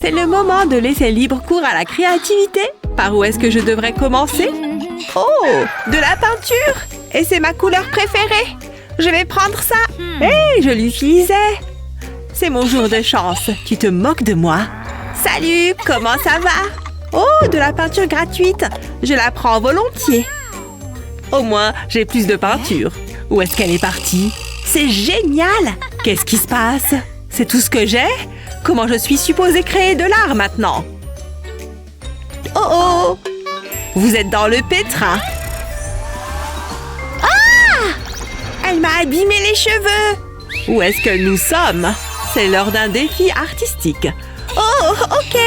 C'est le moment de laisser libre cours à la créativité. Par où est-ce que je devrais commencer? Oh, de la peinture! Et c'est ma couleur préférée. Je vais prendre ça. Hé, je l'utilisais. C'est mon jour de chance. Tu te moques de moi? Salut, comment ça va? Oh, de la peinture gratuite. Je la prends volontiers. Au moins, j'ai plus de peinture. Où est-ce qu'elle est partie? C'est génial! Qu'est-ce qui se passe? C'est tout ce que j'ai? Comment je suis supposée créer de l'art maintenant? Oh oh! Vous êtes dans le pétrin. Ah! Elle m'a abîmé les cheveux. Où est-ce que nous sommes? C'est l'heure d'un défi artistique. Oh, ok.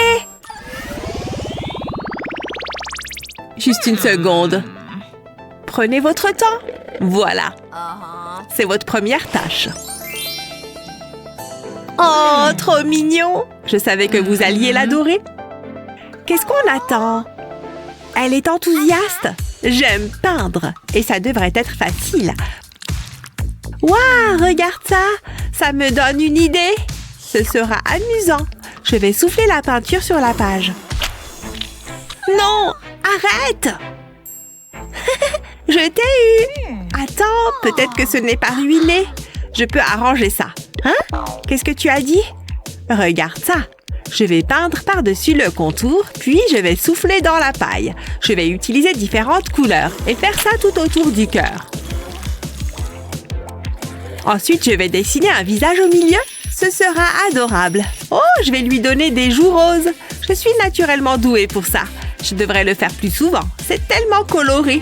Juste une seconde. Prenez votre temps. Voilà. C'est votre première tâche. Oh, trop mignon! Je savais que vous alliez l'adorer. Qu'est-ce qu'on attend? Elle est enthousiaste. J'aime peindre et ça devrait être facile. Waouh, regarde ça! Ça me donne une idée. Ce sera amusant. Je vais souffler la peinture sur la page. Non! Arrête! Je t'ai eu! Attends, peut-être que ce n'est pas ruiné. Je peux arranger ça. Hein? Qu'est-ce que tu as dit? Regarde ça. Je vais peindre par-dessus le contour, puis je vais souffler dans la paille. Je vais utiliser différentes couleurs et faire ça tout autour du cœur. Ensuite, je vais dessiner un visage au milieu. Ce sera adorable. Oh, je vais lui donner des joues roses. Je suis naturellement douée pour ça. Je devrais le faire plus souvent. C'est tellement coloré.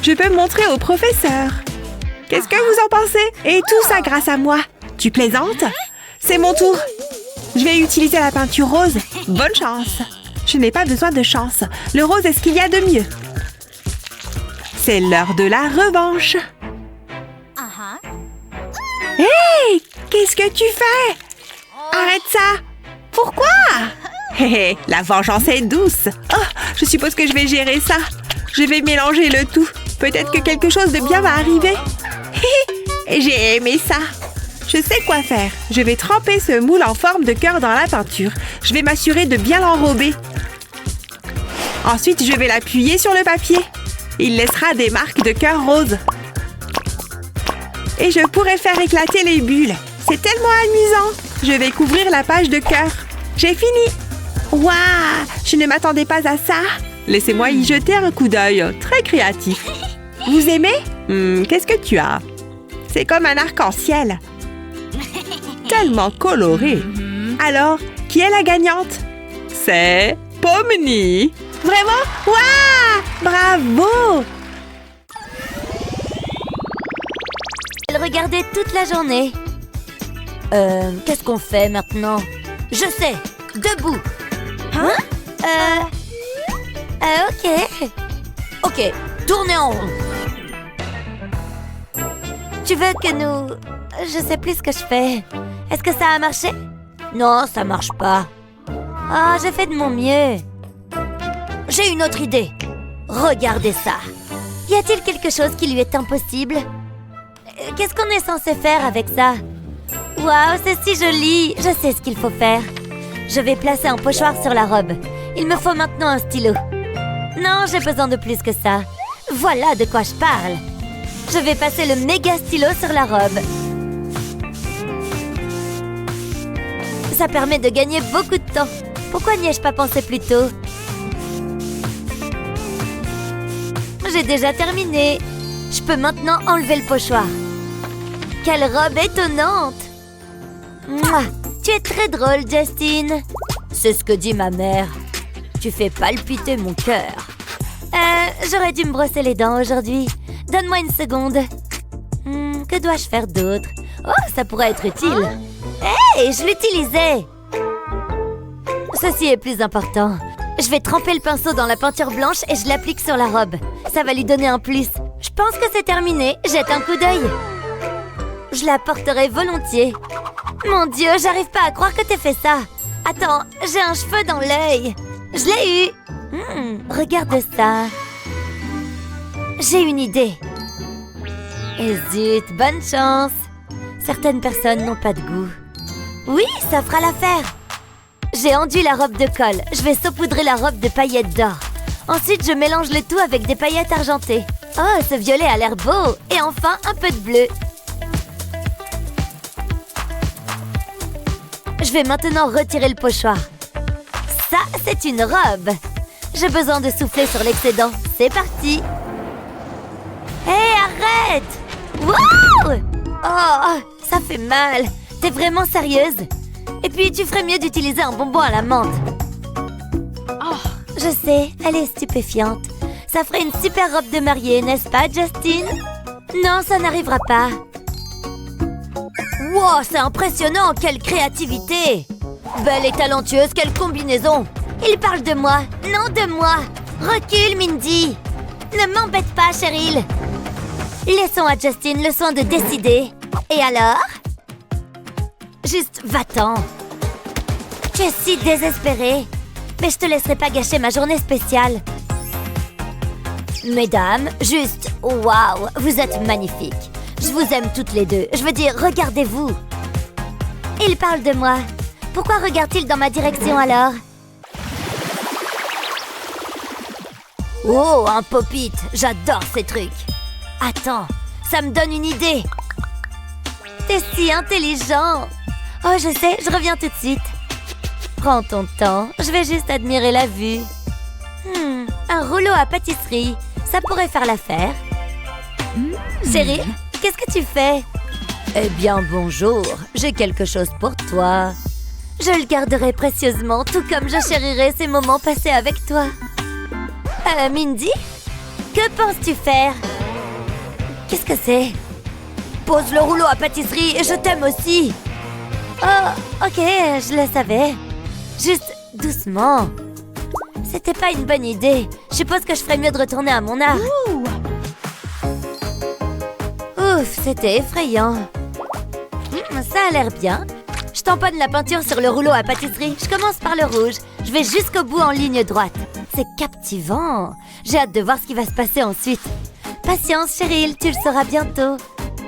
Je peux montrer au professeur. Qu'est-ce que vous en pensez? Et tout ça grâce à moi. Tu plaisantes? C'est mon tour. Je vais utiliser la peinture rose. Bonne chance. Je n'ai pas besoin de chance. Le rose est ce qu'il y a de mieux. C'est l'heure de la revanche. Hey! Qu'est-ce que tu fais? Arrête ça! Pourquoi? Hé hé, la vengeance est douce. Oh, je suppose que je vais gérer ça. Je vais mélanger le tout. Peut-être que quelque chose de bien va arriver. J'ai aimé ça. Je sais quoi faire. Je vais tremper ce moule en forme de cœur dans la peinture. Je vais m'assurer de bien l'enrober. Ensuite, je vais l'appuyer sur le papier. Il laissera des marques de cœur rose. Et je pourrais faire éclater les bulles. C'est tellement amusant. Je vais couvrir la page de cœur. J'ai fini. Waouh! Je ne m'attendais pas à ça. Laissez-moi y jeter un coup d'œil. Très créatif. Vous aimez? Qu'est-ce que tu as? C'est comme un arc-en-ciel. Tellement coloré. Alors, qui est la gagnante? C'est Pomni. Vraiment? Waouh! Bravo! Elle regardait toute la journée. Qu'est-ce qu'on fait maintenant? Je sais! Debout! Hein? Ok. Ok, tournez en rond. Tu veux que nous... Je sais plus ce que je fais. Est-ce que ça a marché? Non, ça marche pas. Ah, j'ai fait de mon mieux. J'ai une autre idée. Regardez ça. Y a-t-il quelque chose qui lui est impossible? Qu'est-ce qu'on est censé faire avec ça? Waouh, c'est si joli! Je sais ce qu'il faut faire. Je vais placer un pochoir sur la robe. Il me faut maintenant un stylo. Non, j'ai besoin de plus que ça. Voilà de quoi je parle. Je vais passer le méga stylo sur la robe. Ça permet de gagner beaucoup de temps. Pourquoi n'y ai-je pas pensé plus tôt? J'ai déjà terminé. Je peux maintenant enlever le pochoir. Quelle robe étonnante! Mouah, tu es très drôle, Justin. C'est ce que dit ma mère. Tu fais palpiter mon cœur. J'aurais dû me brosser les dents aujourd'hui. Donne-moi une seconde. Que dois-je faire d'autre? Oh, ça pourrait être utile. Hey, je l'utilisais. Ceci est plus important. Je vais tremper le pinceau dans la peinture blanche et je l'applique sur la robe. Ça va lui donner un plus. Je pense que c'est terminé. Jette un coup d'œil. Je la porterai volontiers. Mon Dieu, j'arrive pas à croire que t'aies fait ça. Attends, j'ai un cheveu dans l'œil. Je l'ai eu. Regarde ça. J'ai une idée. Et zut, bonne chance. Certaines personnes n'ont pas de goût. Oui, ça fera l'affaire. J'ai enduit la robe de colle. Je vais saupoudrer la robe de paillettes d'or. Ensuite, je mélange le tout avec des paillettes argentées. Oh, ce violet a l'air beau. Et enfin, un peu de bleu. Je vais maintenant retirer le pochoir. Ça, c'est une robe. J'ai besoin de souffler sur l'excédent. C'est parti. Hé, arrête! Wow! Oh, ça fait mal. T'es vraiment sérieuse? Et puis, tu ferais mieux d'utiliser un bonbon à la menthe. Oh, je sais, elle est stupéfiante. Ça ferait une super robe de mariée, n'est-ce pas, Justin? Non, ça n'arrivera pas. Wow, c'est impressionnant, quelle créativité! Belle et talentueuse, quelle combinaison! Il parle de moi, non de moi! Recule, Mindy! Ne m'embête pas, Cheryl! Laissons à Justin le soin de décider. Et alors? Juste va-t'en. Tu es si désespérée. Mais je te laisserai pas gâcher ma journée spéciale. Mesdames, juste, waouh, vous êtes magnifiques. Je vous aime toutes les deux. Je veux dire, regardez-vous. Il parle de moi. Pourquoi regarde-t-il dans ma direction alors? Oh, un pop-it. J'adore ces trucs. Attends, ça me donne une idée. T'es si intelligent. Oh, je sais, je reviens tout de suite. Prends ton temps, je vais juste admirer la vue. Un rouleau à pâtisserie, ça pourrait faire l'affaire. Chérie, qu'est-ce que tu fais? Eh bien, bonjour, j'ai quelque chose pour toi. Je le garderai précieusement, tout comme je chérirai ces moments passés avec toi. Mindy? Que penses-tu faire? Qu'est-ce que c'est? Pose le rouleau à pâtisserie et je t'aime aussi. Oh, ok, je le savais. Juste doucement. C'était pas une bonne idée. Je suppose que je ferais mieux de retourner à mon art. Ouf, c'était effrayant. Ça a l'air bien. Je tamponne la peinture sur le rouleau à pâtisserie. Je commence par le rouge. Je vais jusqu'au bout en ligne droite. C'est captivant. J'ai hâte de voir ce qui va se passer ensuite. Patience, Cheryl, tu le sauras bientôt.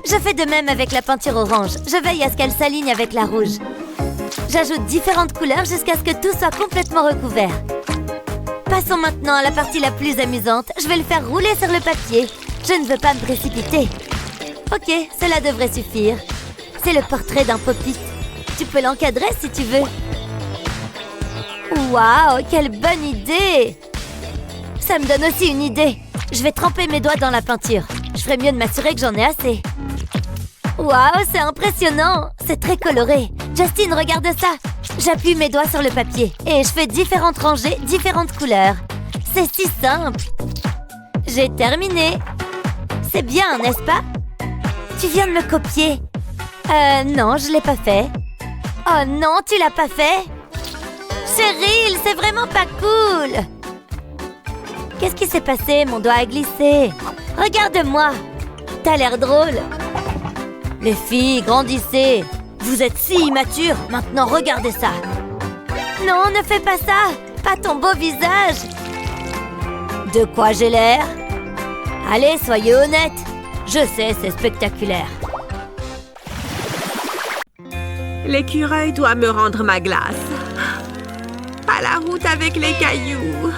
Je fais de même avec la peinture orange. Je veille à ce qu'elle s'aligne avec la rouge. J'ajoute différentes couleurs jusqu'à ce que tout soit complètement recouvert. Passons maintenant à la partie la plus amusante. Je vais le faire rouler sur le papier. Je ne veux pas me précipiter. Ok, cela devrait suffire. C'est le portrait d'un pop-it. Tu peux l'encadrer si tu veux. Waouh, quelle bonne idée! Ça me donne aussi une idée. Je vais tremper mes doigts dans la peinture. Je ferais mieux de m'assurer que j'en ai assez. Waouh, c'est impressionnant! C'est très coloré. Justin, regarde ça. J'appuie mes doigts sur le papier et je fais différentes rangées, différentes couleurs. C'est si simple. J'ai terminé. C'est bien, n'est-ce pas? Tu viens de me copier. Non, je l'ai pas fait. Oh non, tu l'as pas fait? Cheryl, c'est vraiment pas cool. Qu'est-ce qui s'est passé? Mon doigt a glissé. Regarde-moi. T'as l'air drôle. Les filles, grandissez. Vous êtes si immatures. Maintenant, regardez ça. Non, ne fais pas ça. Pas ton beau visage. De quoi j'ai l'air? Allez, soyez honnête. Je sais, c'est spectaculaire. L'écureuil doit me rendre ma glace. Pas la route avec les cailloux.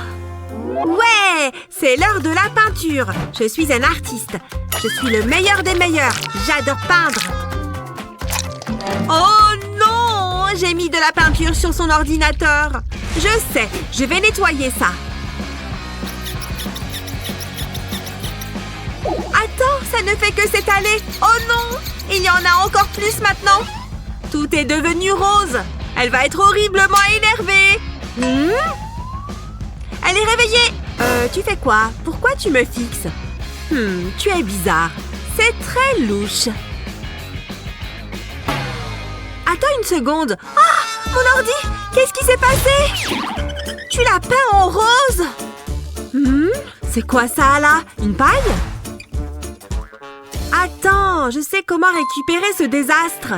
Ouais, c'est l'heure de la peinture. Je suis un artiste. Je suis le meilleur des meilleurs. J'adore peindre. Oh non! J'ai mis de la peinture sur son ordinateur. Je sais, je vais nettoyer ça. Attends, ça ne fait que s'étaler. Oh non! Il y en a encore plus maintenant. Tout est devenu rose. Elle va être horriblement énervée. Elle est réveillée. Tu fais quoi? Pourquoi tu me fixes? Tu es bizarre. C'est très louche. Attends une seconde. Ah! Mon ordi! Qu'est-ce qui s'est passé? Tu l'as peint en rose? C'est quoi ça, là? Une paille? Attends, je sais comment récupérer ce désastre.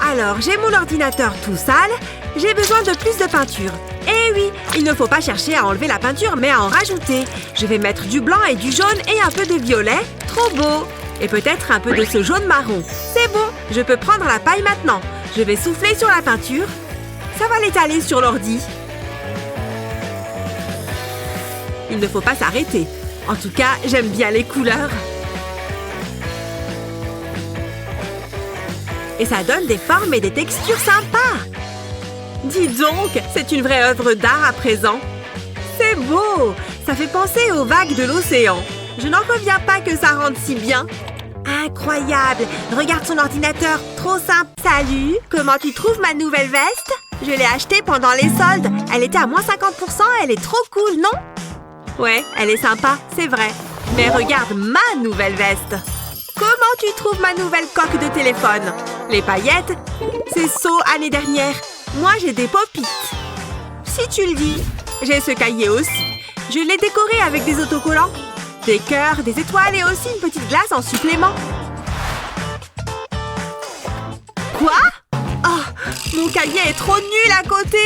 Alors, j'ai mon ordinateur tout sale. J'ai besoin de plus de peinture. Eh oui, il ne faut pas chercher à enlever la peinture, mais à en rajouter. Je vais mettre du blanc et du jaune et un peu de violet. Trop beau! Et peut-être un peu de ce jaune marron. C'est bon, je peux prendre la paille maintenant. Je vais souffler sur la peinture. Ça va l'étaler sur l'ordi. Il ne faut pas s'arrêter. En tout cas, j'aime bien les couleurs. Et ça donne des formes et des textures sympas. Dis donc, c'est une vraie œuvre d'art à présent. C'est beau! Ça fait penser aux vagues de l'océan. Je n'en reviens pas que ça rende si bien. Incroyable! Regarde son ordinateur, trop simple. Salut! Comment tu trouves ma nouvelle veste? Je l'ai achetée pendant les soldes. Elle était à moins 50%, elle est trop cool, non? Ouais, elle est sympa, c'est vrai. Mais regarde ma nouvelle veste. Comment tu trouves ma nouvelle coque de téléphone? Les paillettes? C'est saut année dernière. Moi, j'ai des pop-it. Si tu le dis. J'ai ce cahier aussi. Je l'ai décoré avec des autocollants. Des cœurs, des étoiles et aussi une petite glace en supplément. Quoi? Oh, mon cahier est trop nul à côté.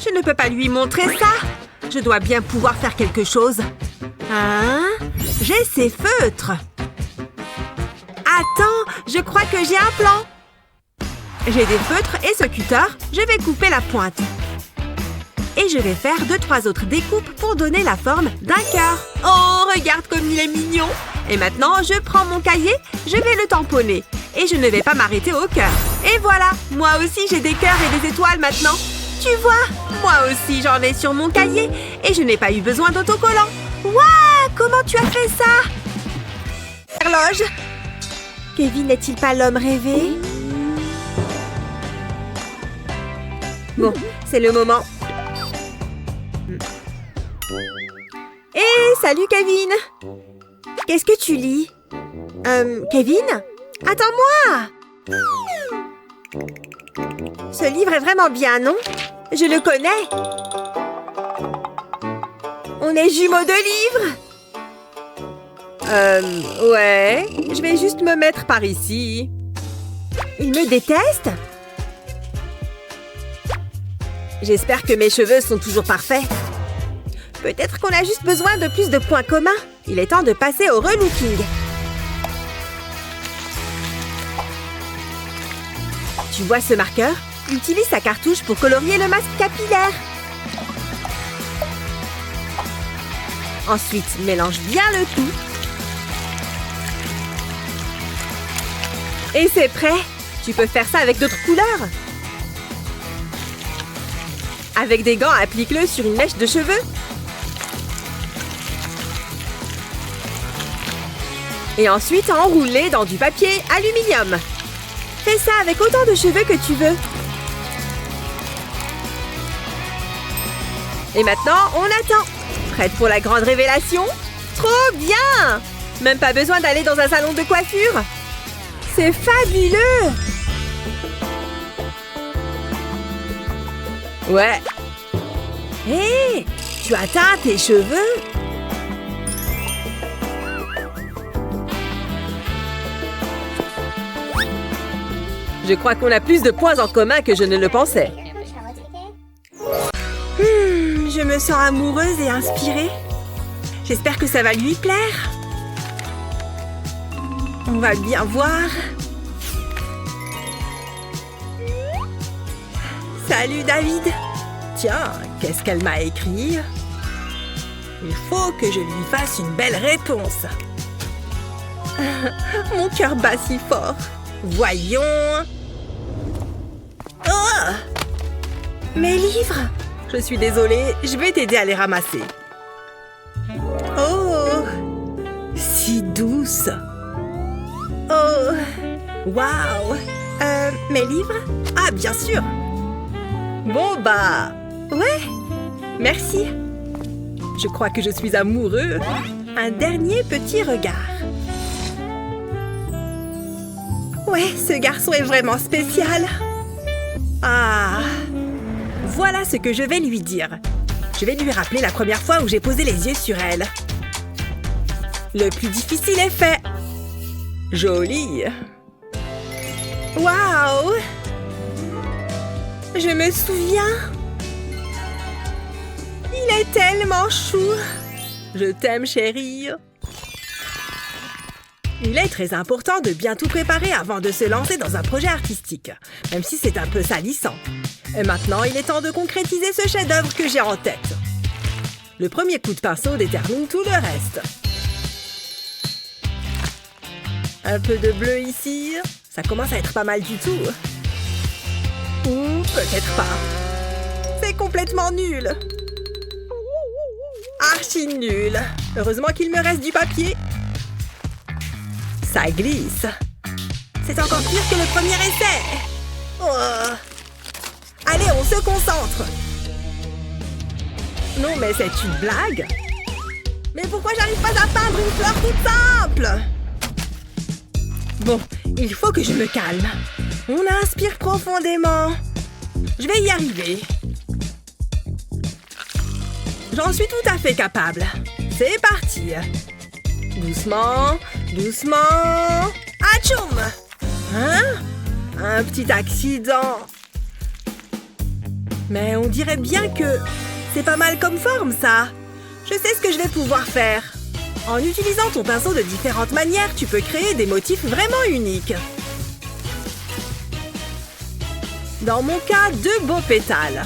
Je ne peux pas lui montrer ça. Je dois bien pouvoir faire quelque chose. Hein? J'ai ces feutres. Attends, je crois que j'ai un plan. J'ai des feutres et ce cutter, je vais couper la pointe. Et je vais faire 2-3 autres découpes pour donner la forme d'un cœur. Oh, regarde comme il est mignon! Et maintenant, je prends mon cahier, je vais le tamponner. Et je ne vais pas m'arrêter au cœur. Et voilà, moi aussi j'ai des cœurs et des étoiles maintenant. Tu vois, moi aussi j'en ai sur mon cahier. Et je n'ai pas eu besoin d'autocollant. Waouh, comment tu as fait ça? Horloge. Kevin n'est-il pas l'homme rêvé? Bon, c'est le moment. Hé, salut Kevin! Qu'est-ce que tu lis? Kevin? Attends-moi! Ce livre est vraiment bien, non? Je le connais! On est jumeaux de livres! Ouais, je vais juste me mettre par ici. Il me déteste? J'espère que mes cheveux sont toujours parfaits. Peut-être qu'on a juste besoin de plus de points communs. Il est temps de passer au relooking. Tu vois ce marqueur? Utilise sa cartouche pour colorier le masque capillaire. Ensuite, mélange bien le tout. Et c'est prêt! Tu peux faire ça avec d'autres couleurs. Avec des gants, applique-le sur une mèche de cheveux. Et ensuite, enroule-les dans du papier aluminium. Fais ça avec autant de cheveux que tu veux. Et maintenant, on attend. Prête pour la grande révélation? Trop bien! Même pas besoin d'aller dans un salon de coiffure. C'est fabuleux! Ouais. Hé! Tu as teint tes cheveux? Je crois qu'on a plus de points en commun que je ne le pensais. Je me sens amoureuse et inspirée. J'espère que ça va lui plaire. On va bien voir. Salut David. Tiens, qu'est-ce qu'elle m'a écrit? Il faut que je lui fasse une belle réponse. Mon cœur bat si fort. Voyons. Oh! Mes livres! Je suis désolée, je vais t'aider à les ramasser. Oh! Si douce! Oh! Waouh! Mes livres? Ah, bien sûr! Bon, bah... Ouais! Merci! Je crois que je suis amoureux. Un dernier petit regard. Ouais, ce garçon est vraiment spécial. Ah! Voilà ce que je vais lui dire. Je vais lui rappeler la première fois où j'ai posé les yeux sur elle. Le plus difficile est fait. Joli. Waouh! Je me souviens. Il est tellement chou. Je t'aime, chérie. Il est très important de bien tout préparer avant de se lancer dans un projet artistique, même si c'est un peu salissant. Et maintenant, il est temps de concrétiser ce chef-d'œuvre que j'ai en tête. Le premier coup de pinceau détermine tout le reste. Un peu de bleu ici. Ça commence à être pas mal du tout. Ou peut-être pas. C'est complètement nul. Archi nul. Heureusement qu'il me reste du papier. Ça glisse. C'est encore pire que le premier essai. Oh. Allez, on se concentre. Non, mais c'est une blague. Mais pourquoi j'arrive pas à peindre une fleur toute simple? Bon, il faut que je me calme. On inspire profondément. Je vais y arriver. J'en suis tout à fait capable. C'est parti. Doucement, doucement. Atchoum! Hein? Un petit accident. Mais on dirait bien que c'est pas mal comme forme, ça. Je sais ce que je vais pouvoir faire. En utilisant ton pinceau de différentes manières, tu peux créer des motifs vraiment uniques. Dans mon cas, 2 beaux pétales.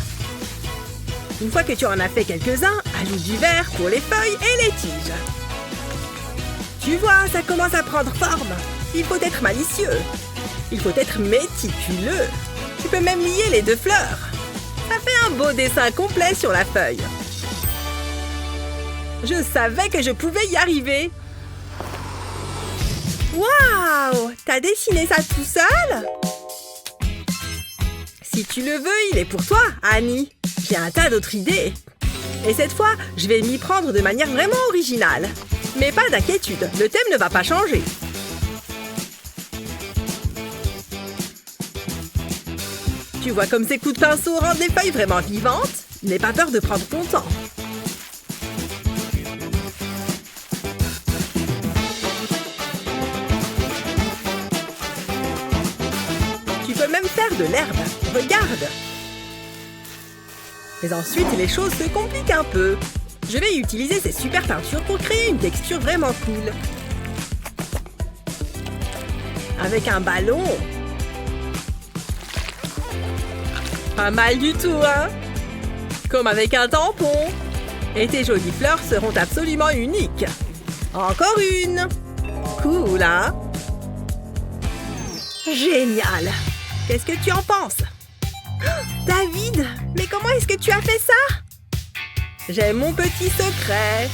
Une fois que tu en as fait quelques-uns, ajoute du vert pour les feuilles et les tiges. Tu vois, ça commence à prendre forme. Il faut être malicieux. Il faut être méticuleux. Tu peux même lier les 2 fleurs. Ça fait un beau dessin complet sur la feuille. Je savais que je pouvais y arriver. Waouh! T'as dessiné ça tout seul? Si tu le veux, il est pour toi, Annie. J'ai un tas d'autres idées. Et cette fois, je vais m'y prendre de manière vraiment originale. Mais pas d'inquiétude, le thème ne va pas changer. Tu vois comme ces coups de pinceau rendent les feuilles vraiment vivantes? N'aie pas peur de prendre ton temps. Tu peux même faire de l'herbe. Regarde! Mais ensuite, les choses se compliquent un peu. Je vais utiliser ces super peintures pour créer une texture vraiment cool. Avec un ballon. Pas mal du tout, hein? Comme avec un tampon. Et tes jolies fleurs seront absolument uniques. Encore une. Cool, hein? Génial! Qu'est-ce que tu en penses? David, mais comment est-ce que tu as fait ça? J'ai mon petit secret.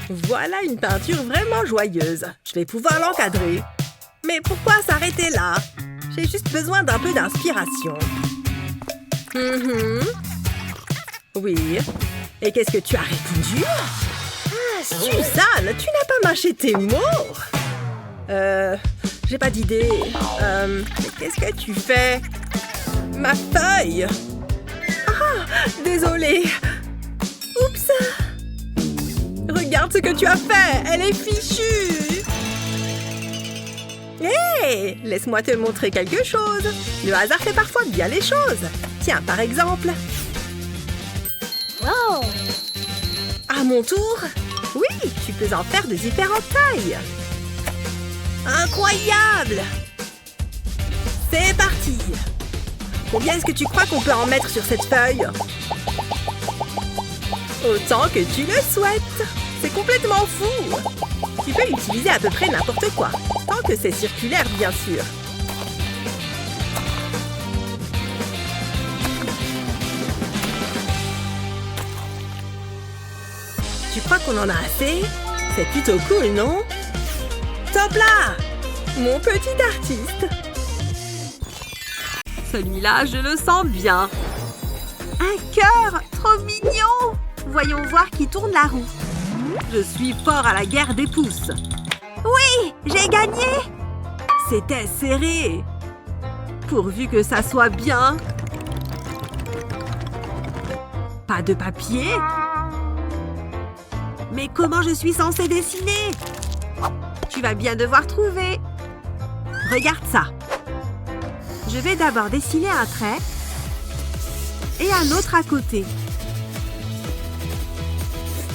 Voilà une peinture vraiment joyeuse. Je vais pouvoir l'encadrer. Mais pourquoi s'arrêter là? J'ai juste besoin d'un peu d'inspiration. Oui. Et qu'est-ce que tu as répondu? Suzanne, tu n'as pas mâché tes mots? J'ai pas d'idée. Mais qu'est-ce que tu fais? Ma feuille! Ah, désolée. Oups! Regarde ce que tu as fait! Elle est fichue! Hé! Laisse-moi te montrer quelque chose. Le hasard fait parfois bien les choses. Tiens, par exemple. Oh! À mon tour? Oui, tu peux en faire de différentes tailles. Incroyable! C'est parti! Combien est-ce que tu crois qu'on peut en mettre sur cette feuille? Autant que tu le souhaites! C'est complètement fou! Tu peux utiliser à peu près n'importe quoi, tant que c'est circulaire, bien sûr. Tu crois qu'on en a assez? C'est plutôt cool, non? Top là! Mon petit artiste! Celui-là, je le sens bien. Un cœur! Trop mignon! Voyons voir qui tourne la roue. Je suis fort à la guerre des pouces. Oui! J'ai gagné! C'était serré. Pourvu que ça soit bien. Pas de papier? Mais comment je suis censée dessiner? Tu vas bien devoir trouver. Regarde ça. Je vais d'abord dessiner un trait et un autre à côté.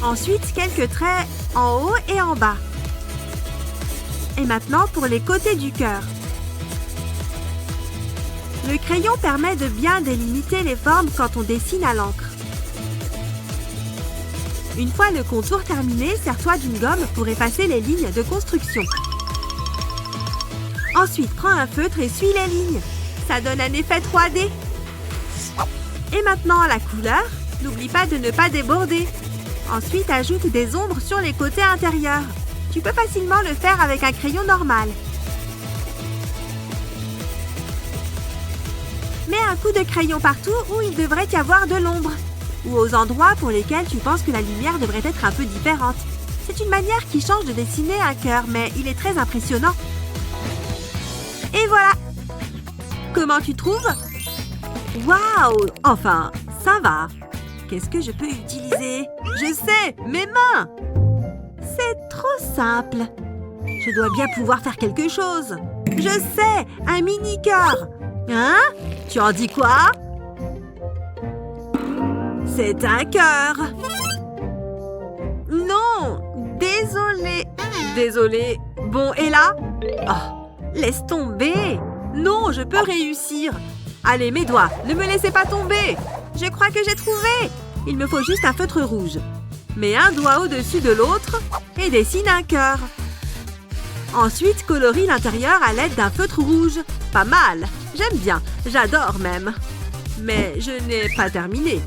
Ensuite, quelques traits en haut et en bas. Et maintenant pour les côtés du cœur. Le crayon permet de bien délimiter les formes quand on dessine à l'encre. Une fois le contour terminé, sers-toi d'une gomme pour effacer les lignes de construction. Ensuite, prends un feutre et suis les lignes. Ça donne un effet 3D. Et maintenant, la couleur. N'oublie pas de ne pas déborder. Ensuite, ajoute des ombres sur les côtés intérieurs. Tu peux facilement le faire avec un crayon normal. Mets un coup de crayon partout où il devrait y avoir de l'ombre. Ou aux endroits pour lesquels tu penses que la lumière devrait être un peu différente. C'est une manière qui change de dessiner un cœur, mais il est très impressionnant. Et voilà! Comment tu trouves? Waouh! Enfin, ça va. Qu'est-ce que je peux utiliser? Je sais, mes mains! C'est trop simple. Je dois bien pouvoir faire quelque chose. Je sais, un mini-cœur. Hein? Tu en dis quoi? C'est un cœur. Non, désolé. Désolé. Bon, et là? Oh, laisse tomber. Non, je peux réussir. Allez, mes doigts, ne me laissez pas tomber. Je crois que j'ai trouvé. Il me faut juste un feutre rouge. Mets un doigt au-dessus de l'autre et dessine un cœur. Ensuite, colorie l'intérieur à l'aide d'un feutre rouge. Pas mal. J'aime bien. J'adore même. Mais je n'ai pas terminé.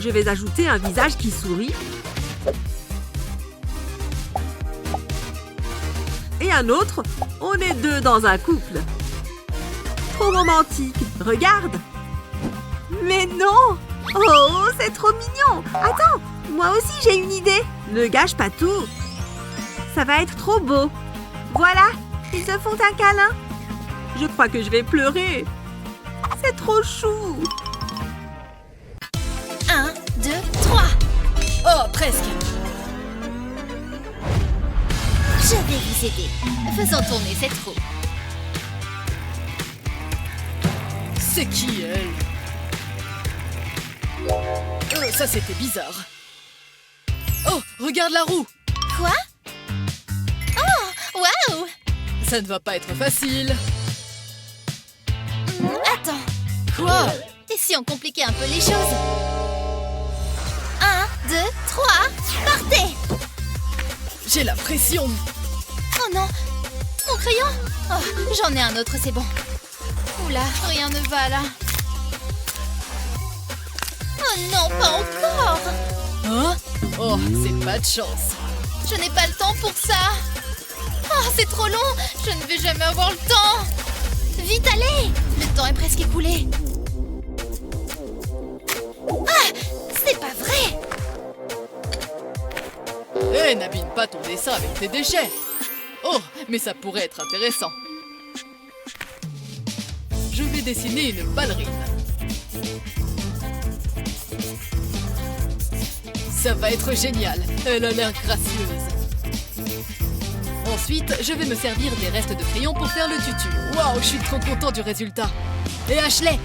Je vais ajouter un visage qui sourit. Et un autre. On est deux dans un couple. Trop romantique. Regarde. Mais non! Oh, c'est trop mignon! Attends, moi aussi j'ai une idée. Ne gâche pas tout. Ça va être trop beau. Voilà, ils se font un câlin. Je crois que je vais pleurer. C'est trop chou. 1, 2, 3. Oh, presque. Je vais vous aider. Faisons tourner cette roue. C'est qui, elle? Ça, c'était bizarre. Oh, regarde la roue. Quoi? Oh, waouh! Ça ne va pas être facile. Attends. Quoi? Et si on compliquait un peu les choses? 1, 2, 3, partez! J'ai la pression. Oh non! Mon crayon! Oh, j'en ai un autre, c'est bon. Oula, rien ne va là. Oh non, pas encore! Hein? Oh, c'est pas de chance. Je n'ai pas le temps pour ça! Oh, c'est trop long! Je ne vais jamais avoir le temps! Vite, allez! Le temps est presque écoulé. Ah! C'est pas vrai! Hé, n'abîme pas ton dessin avec tes déchets. Oh, mais ça pourrait être intéressant. Je vais dessiner une ballerine. Ça va être génial. Elle a l'air gracieuse. Ensuite, je vais me servir des restes de crayon pour faire le tutu. Waouh, je suis trop content du résultat. Et Ashley,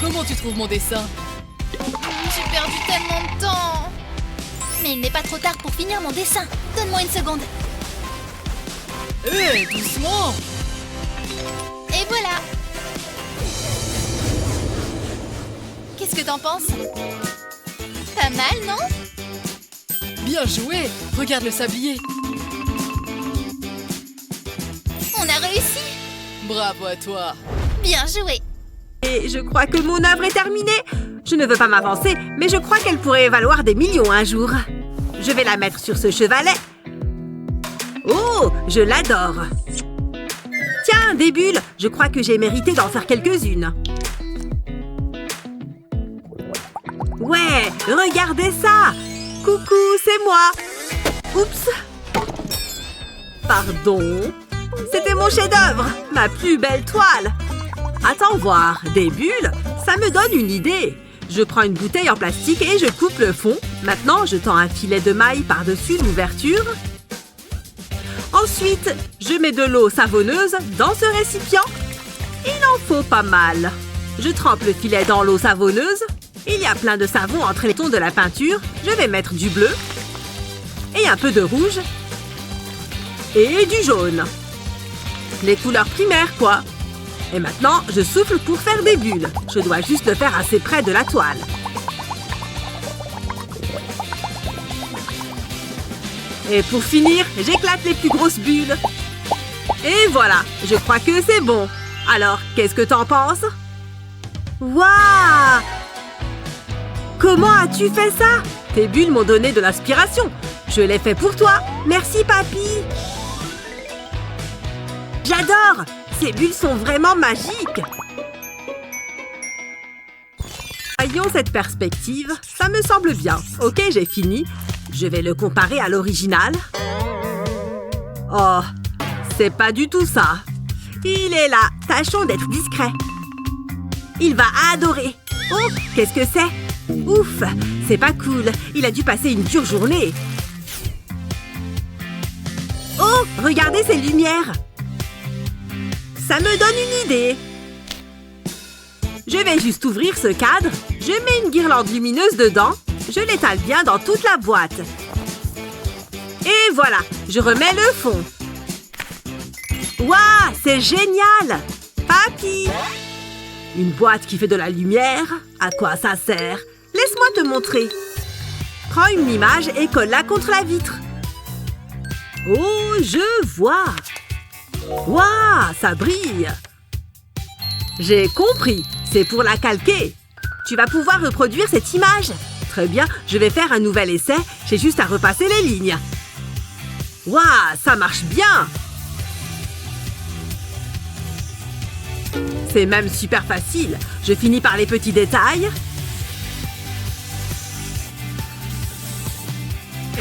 comment tu trouves mon dessin? J'ai perdu tellement de temps! Mais il n'est pas trop tard pour finir mon dessin. Donne-moi une seconde. Hé, doucement. Et voilà! Qu'est-ce que t'en penses? Pas mal, non? Bien joué. Regarde le sablier. On a réussi! Bravo à toi. Bien joué! Et je crois que mon œuvre est terminée. Je ne veux pas m'avancer, mais je crois qu'elle pourrait valoir des millions un jour. Je vais la mettre sur ce chevalet. Oh, je l'adore. Tiens, des bulles. Je crois que j'ai mérité d'en faire quelques-unes. Ouais, regardez ça. Coucou, c'est moi. Oups. Pardon. C'était mon chef-d'œuvre, ma plus belle toile. Attends voir, des bulles, ça me donne une idée. Je prends une bouteille en plastique et je coupe le fond. Maintenant, je tends un filet de maille par-dessus l'ouverture. Ensuite, je mets de l'eau savonneuse dans ce récipient. Il en faut pas mal. Je trempe le filet dans l'eau savonneuse. Il y a plein de savon entre les tons de la peinture. Je vais mettre du bleu et un peu de rouge et du jaune. Les couleurs primaires, quoi. Et maintenant, je souffle pour faire des bulles. Je dois juste le faire assez près de la toile. Et pour finir, j'éclate les plus grosses bulles. Et voilà, je crois que c'est bon. Alors, qu'est-ce que t'en penses? Waouh! Comment as-tu fait ça? Tes bulles m'ont donné de l'inspiration. Je l'ai fait pour toi. Merci, papy. J'adore! Ces bulles sont vraiment magiques. Voyons cette perspective. Ça me semble bien. Ok, j'ai fini. Je vais le comparer à l'original. Oh, c'est pas du tout ça. Il est là. Tâchons d'être discrets. Il va adorer. Oh, qu'est-ce que c'est? Ouf, c'est pas cool. Il a dû passer une dure journée. Oh, regardez ces lumières. Ça me donne une idée. Je vais juste ouvrir ce cadre. Je mets une guirlande lumineuse dedans. Je l'étale bien dans toute la boîte. Et voilà, je remets le fond. Waouh, c'est génial! Papy! Une boîte qui fait de la lumière? À quoi ça sert? Laisse-moi te montrer. Prends une image et colle-la contre la vitre. Oh, je vois! Waouh, ça brille! J'ai compris, c'est pour la calquer. Tu vas pouvoir reproduire cette image. Très bien, je vais faire un nouvel essai. J'ai juste à repasser les lignes. Waouh, ça marche bien! C'est même super facile. Je finis par les petits détails.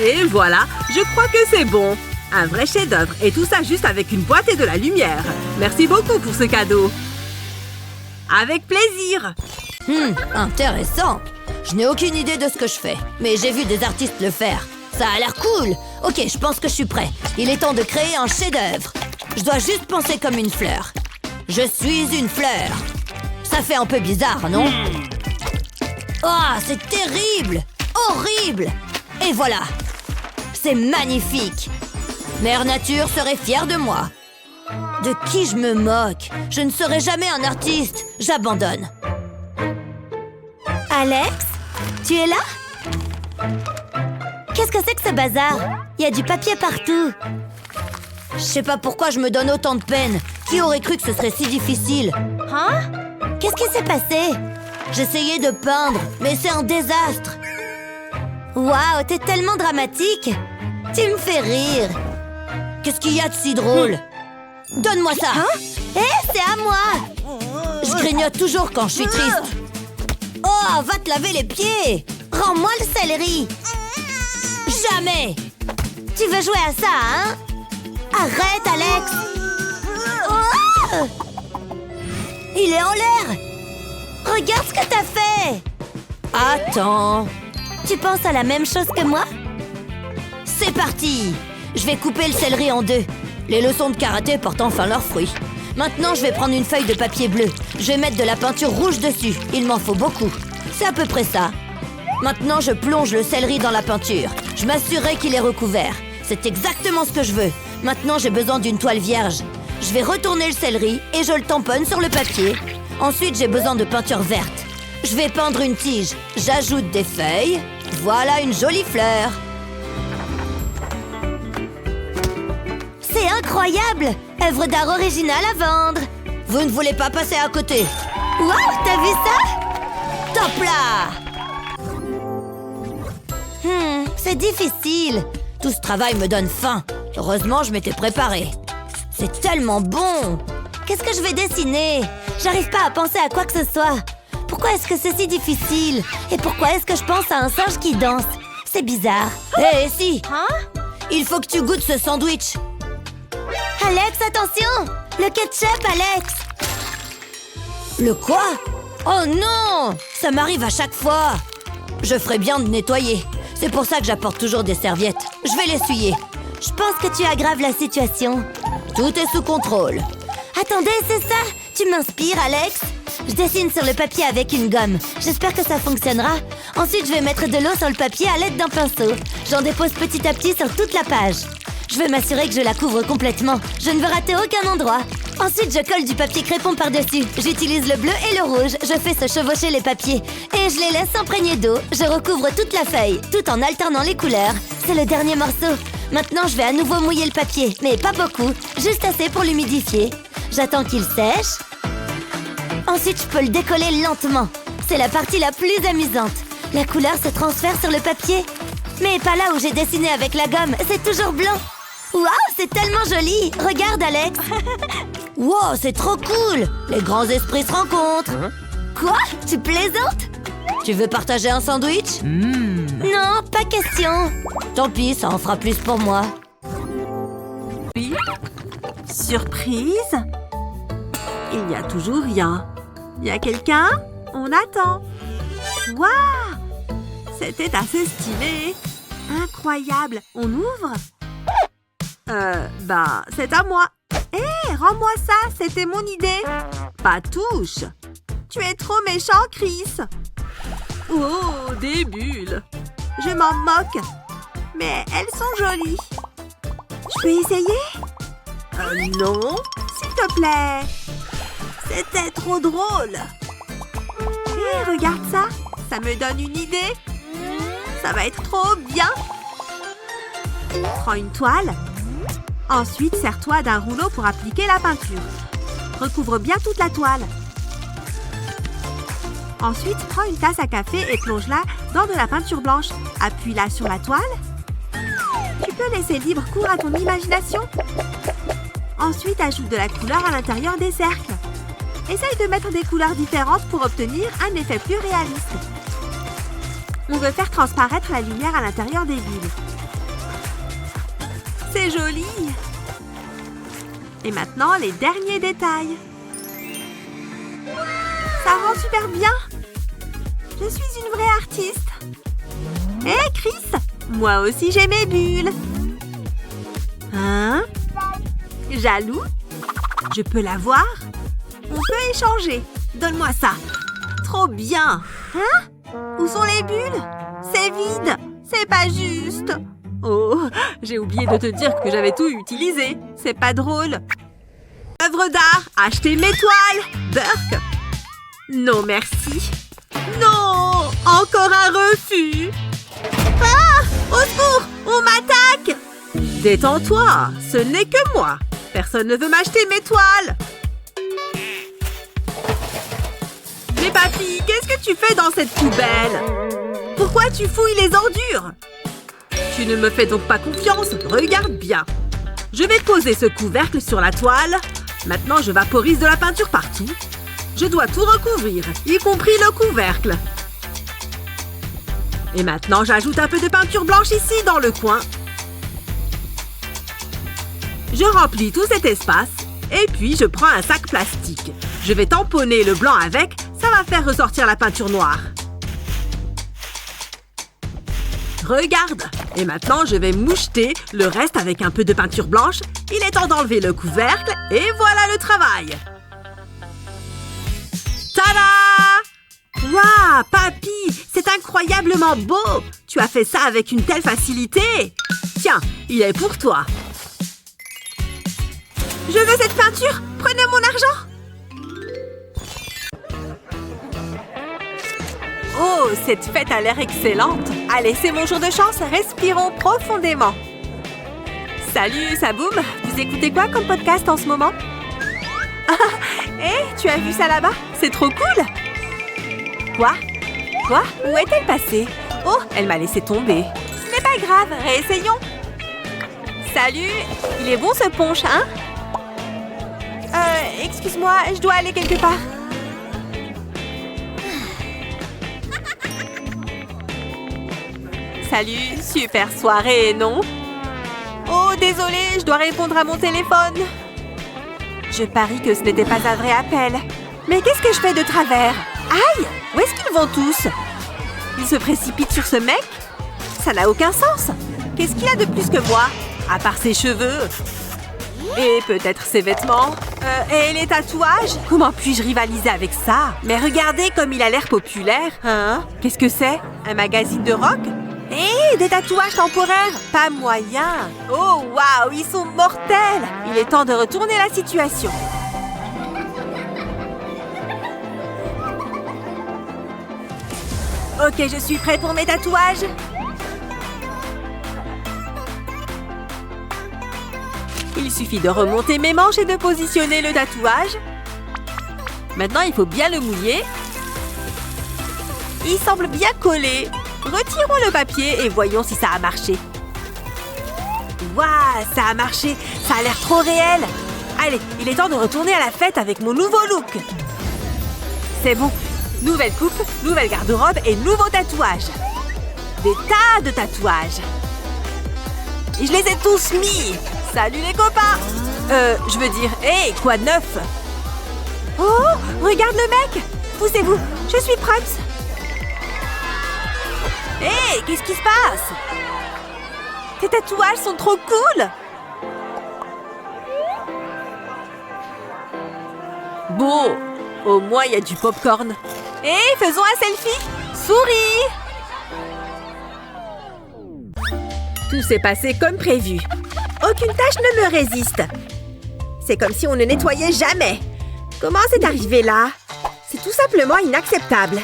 Et voilà, je crois que c'est bon. Un vrai chef-d'œuvre. Et tout ça juste avec une boîte et de la lumière. Merci beaucoup pour ce cadeau. Avec plaisir. Intéressant. Je n'ai aucune idée de ce que je fais, mais j'ai vu des artistes le faire. Ça a l'air cool. Ok, je pense que je suis prêt. Il est temps de créer un chef-d'œuvre. Je dois juste penser comme une fleur. Je suis une fleur. Ça fait un peu bizarre, non? Oh, c'est terrible! Horrible! Et voilà! C'est magnifique! Mère Nature serait fière de moi. De qui je me moque? Je ne serai jamais un artiste. J'abandonne. Alex? Tu es là? Qu'est-ce que c'est que ce bazar? Il y a du papier partout. Je sais pas pourquoi je me donne autant de peine. Qui aurait cru que ce serait si difficile? Hein? Qu'est-ce qui s'est passé? J'essayais de peindre, mais c'est un désastre. Waouh, t'es tellement dramatique. Tu me fais rire. Qu'est-ce qu'il y a de si drôle? Donne-moi ça. Hein? Hé, c'est à moi. Je grignote toujours quand je suis triste. Oh, va te laver les pieds. Rends-moi le céleri. Jamais. Tu veux jouer à ça, hein? Arrête, Alex. Oh! Il est en l'air. Regarde ce que t'as fait. Attends. Tu penses à la même chose que moi? C'est parti. Je vais couper le céleri en deux. Les leçons de karaté portent enfin leurs fruits. Maintenant, je vais prendre une feuille de papier bleu. Je vais mettre de la peinture rouge dessus. Il m'en faut beaucoup. C'est à peu près ça. Maintenant, je plonge le céleri dans la peinture. Je m'assurerai qu'il est recouvert. C'est exactement ce que je veux. Maintenant, j'ai besoin d'une toile vierge. Je vais retourner le céleri et je le tamponne sur le papier. Ensuite, j'ai besoin de peinture verte. Je vais peindre une tige. J'ajoute des feuilles. Voilà une jolie fleur. C'est incroyable! Œuvre d'art originale à vendre. Vous ne voulez pas passer à côté? Waouh, t'as vu ça? Top là! C'est difficile. Tout ce travail me donne faim. Heureusement, je m'étais préparée. C'est tellement bon! Qu'est-ce que je vais dessiner? J'arrive pas à penser à quoi que ce soit. Pourquoi est-ce que c'est si difficile? Et pourquoi est-ce que je pense à un singe qui danse? C'est bizarre. Hé, si! Hein? Il faut que tu goûtes ce sandwich. Alex, attention! Le ketchup, Alex! Le quoi? Oh non! Ça m'arrive à chaque fois. Je ferais bien de nettoyer. C'est pour ça que j'apporte toujours des serviettes. Je vais l'essuyer. Je pense que tu aggraves la situation. Tout est sous contrôle. Attendez, c'est ça? Tu m'inspires, Alex? Je dessine sur le papier avec une gomme. J'espère que ça fonctionnera. Ensuite, je vais mettre de l'eau sur le papier à l'aide d'un pinceau. J'en dépose petit à petit sur toute la page. Je veux m'assurer que je la couvre complètement. Je ne veux rater aucun endroit. Ensuite, je colle du papier crépon par-dessus. J'utilise le bleu et le rouge. Je fais se chevaucher les papiers. Et je les laisse s'imprégner d'eau. Je recouvre toute la feuille, tout en alternant les couleurs. C'est le dernier morceau. Maintenant, je vais à nouveau mouiller le papier. Mais pas beaucoup, juste assez pour l'humidifier. J'attends qu'il sèche. Ensuite, je peux le décoller lentement. C'est la partie la plus amusante. La couleur se transfère sur le papier. Mais pas là où j'ai dessiné avec la gomme, c'est toujours blanc. Waouh, c'est tellement joli. Regarde, Alex. Wow, c'est trop cool. Les grands esprits se rencontrent. Quoi? Tu plaisantes? Tu veux partager un sandwich? Non, pas question. Tant pis, ça en fera plus pour moi. Oui. Surprise. Il n'y a toujours rien. Il y a quelqu'un? On attend. Waouh! C'était assez stylé. Incroyable. On ouvre? C'est à moi. Hé, rends-moi ça, c'était mon idée. Pas touche. Tu es trop méchant, Chris. Oh, des bulles. Je m'en moque. Mais elles sont jolies. Je peux essayer? Non, s'il te plaît. C'était trop drôle. Hé, regarde ça. Ça me donne une idée. Ça va être trop bien. Prends une toile. Ensuite, sers-toi d'un rouleau pour appliquer la peinture. Recouvre bien toute la toile. Ensuite, prends une tasse à café et plonge-la dans de la peinture blanche. Appuie-la sur la toile. Tu peux laisser libre cours à ton imagination. Ensuite, ajoute de la couleur à l'intérieur des cercles. Essaye de mettre des couleurs différentes pour obtenir un effet plus réaliste. On veut faire transparaître la lumière à l'intérieur des bulles. C'est joli! Et maintenant, les derniers détails. Ça rend super bien! Je suis une vraie artiste! Hé, Chris! Moi aussi, j'ai mes bulles! Hein? Jaloux? Je peux la voir? On peut échanger. Donne-moi ça. Trop bien. Hein? Où sont les bulles? C'est vide. C'est pas juste. Oh, j'ai oublié de te dire que j'avais tout utilisé. C'est pas drôle. Œuvre d'art. Achetez mes toiles. Burke. Non, merci. Non. Encore un refus. Ah! Au secours! On m'attaque! Détends-toi. Ce n'est que moi. Personne ne veut m'acheter mes toiles. Mais papy, qu'est-ce que tu fais dans cette poubelle? Pourquoi tu fouilles les ordures? Tu ne me fais donc pas confiance? Regarde bien. Je vais poser ce couvercle sur la toile. Maintenant, je vaporise de la peinture partout. Je dois tout recouvrir, y compris le couvercle. Et maintenant, j'ajoute un peu de peinture blanche ici, dans le coin. Je remplis tout cet espace. Et puis, je prends un sac plastique. Je vais tamponner le blanc avec. Ça va faire ressortir la peinture noire. Regarde! Et maintenant, je vais moucheter le reste avec un peu de peinture blanche. Il est temps d'enlever le couvercle. Et voilà le travail! Tada! Waouh, papy! C'est incroyablement beau! Tu as fait ça avec une telle facilité! Tiens, il est pour toi! Je veux cette peinture! Prenez mon argent! Oh, cette fête a l'air excellente! Allez, c'est mon jour de chance, respirons profondément! Salut, Saboum! Vous écoutez quoi comme podcast en ce moment? Hé, tu as vu ça là-bas? C'est trop cool! Quoi? Quoi? Où est-elle passée? Oh, elle m'a laissé tomber. Ce n'est pas grave, réessayons! Salut! Il est bon ce punch, hein? Excuse-moi, je dois aller quelque part. Salut, super soirée, non? Oh, désolée, je dois répondre à mon téléphone. Je parie que ce n'était pas un vrai appel. Mais qu'est-ce que je fais de travers? Aïe! Où est-ce qu'ils vont tous? Ils se précipitent sur ce mec? Ça n'a aucun sens. Qu'est-ce qu'il a de plus que moi? À part ses cheveux. Et peut-être ses vêtements. Et les tatouages? Comment puis-je rivaliser avec ça? Mais regardez comme il a l'air populaire. Hein? Qu'est-ce que c'est? Un magazine de rock? Hé, des tatouages temporaires? Pas moyen. Oh, waouh, ils sont mortels. Il est temps de retourner la situation. Ok, je suis prête pour mes tatouages. Il suffit de remonter mes manches et de positionner le tatouage. Maintenant, il faut bien le mouiller. Il semble bien collé. Retirons le papier et voyons si ça a marché. Waouh, ça a marché. Ça a l'air trop réel. Allez, il est temps de retourner à la fête avec mon nouveau look. C'est bon. Nouvelle coupe, nouvelle garde-robe et nouveau tatouage. Des tas de tatouages. Et je les ai tous mis. Salut les copains. Je veux dire, hé, quoi de neuf? Oh, regarde le mec. Poussez-vous, je suis prête. Hé, qu'est-ce qui se passe? Tes tatouages sont trop cool. Bon, au moins il y a du popcorn. Hé, faisons un selfie. Souris. Tout s'est passé comme prévu. Aucune tâche ne me résiste. C'est comme si on ne nettoyait jamais. Comment c'est arrivé là? C'est tout simplement inacceptable.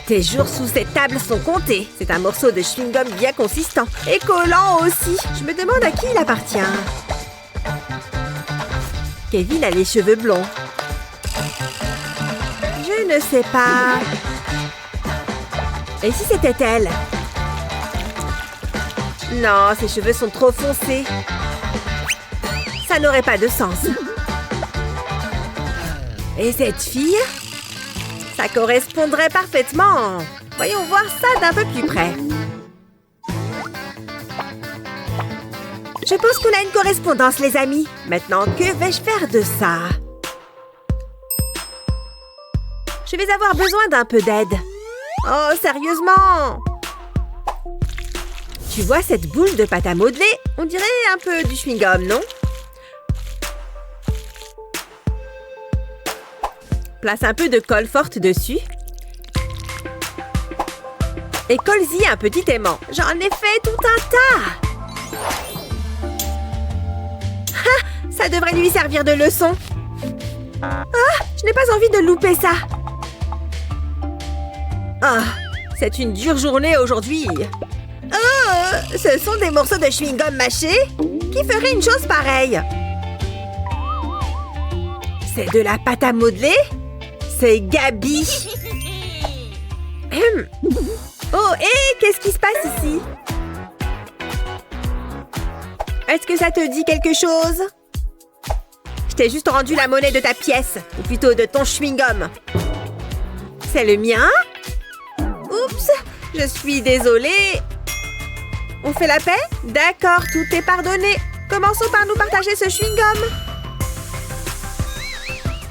Tes jours sous cette table sont comptés. C'est un morceau de chewing-gum bien consistant. Et collant aussi. Je me demande à qui il appartient. Kevin a les cheveux blonds. Je ne sais pas. Et si c'était elle? Non, ses cheveux sont trop foncés. Ça n'aurait pas de sens. Et cette fille? Ça correspondrait parfaitement. Voyons voir ça d'un peu plus près. Je pense qu'on a une correspondance, les amis. Maintenant, que vais-je faire de ça? Je vais avoir besoin d'un peu d'aide. Oh, sérieusement? Tu vois cette boule de pâte à modeler? On dirait un peu du chewing-gum, non? Place un peu de colle forte dessus. Et colle-y un petit aimant. J'en ai fait tout un tas. Ah, ça devrait lui servir de leçon. Ah, je n'ai pas envie de louper ça. Ah, c'est une dure journée aujourd'hui. Oh, ce sont des morceaux de chewing-gum mâchés? Qui ferait une chose pareille? C'est de la pâte à modeler? C'est Gabi. Oh, hé, qu'est-ce qui se passe ici? Est-ce que ça te dit quelque chose? Je t'ai juste rendu la monnaie de ta pièce, ou plutôt de ton chewing-gum. C'est le mien? Oups, je suis désolée. On fait la paix? D'accord, tout est pardonné. Commençons par nous partager ce chewing-gum.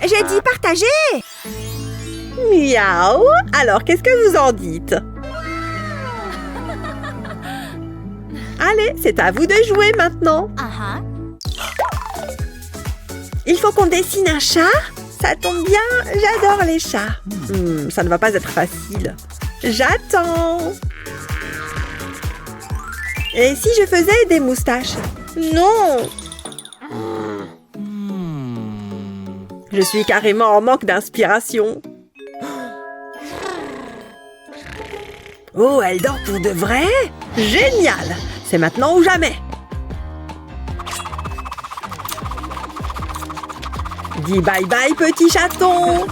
J'ai dit partager! Miaou! Alors, qu'est-ce que vous en dites? Allez, c'est à vous de jouer maintenant. Il faut qu'on dessine un chat? Ça tombe bien, j'adore les chats. Ça ne va pas être facile. J'attends. Et si je faisais des moustaches? Non! Je suis carrément en manque d'inspiration. Oh, elle dort pour de vrai? Génial! C'est maintenant ou jamais. Dis bye bye, petit chaton.